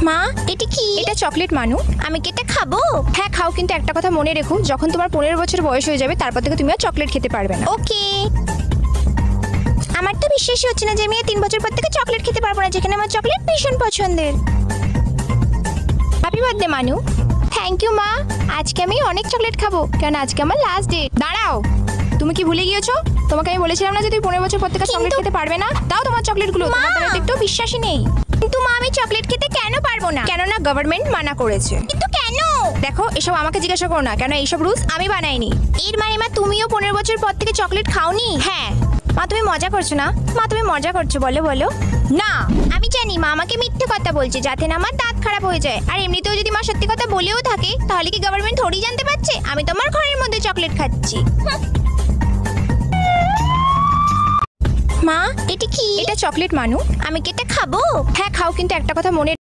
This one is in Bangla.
মা এটা কি? এটা চকলেট মানু। আমি কি এটা খাবো? হ্যাঁ খাও, কিন্তু একটা কথা মনে রেখো, যখন তোমার 15 বছর বয়স হয়ে যাবে তারপর থেকে তুমি আর চকলেট খেতে পারবে না। ওকে। আমার তো বিশ্বাসই হচ্ছে না যে আমি 3 বছর পর থেকে চকলেট খেতে পারবো না, যেখানে আমার চকলেট ভীষণ পছন্দের। হ্যাপি বার্থডে মানু। থ্যাংক ইউ মা। আজকে আমি অনেক চকলেট খাবো, কারণ আজকে আমার লাস্ট ডে। দাঁড়াও, তুমি কি ভুলে গিয়েছো? তোমাকে আমি বলেছিলাম না যে তুমি 15 বছর পর থেকে চকলেট খেতে পারবে না? দাও তোমার চকলেটগুলো, মা! তোমার দ্বারা একটু বিশ্বাসই নেই। কিন্তু মা আমি চকলেট খেতে কেন পারবো না? কেননা গভর্নমেন্ট মানা করেছে। কিন্তু কেন? দেখো, এসব আমাকে জিজ্ঞাসা করো না, কেন এইসব রুলস আমি বানাইনি। এর মানে মা তুমিও 15 বছর পর থেকে চকলেট খাওনি? হ্যাঁ। মা তুমি মজা করছো না? মা তুমি মজা করছো, বলো বলো। না, আমি জানি মা আমাকে মিথ্যে কথা বলছে যাতে না আমার দাঁত খারাপ হয়ে যায়। আর এমনিতেও যদি মা সত্যি কথা বলেও থাকে, তাহলে কি গভর্নমেন্ট থোড়ি জানতে পারছে আমি তোমার ঘরের মধ্যে চকলেট খাচ্ছি? মা এটা কি? এটা চকলেট মানু। আমি কি এটা খাবো? হ্যাঁ খাও, কিন্তু একটা কথা মনে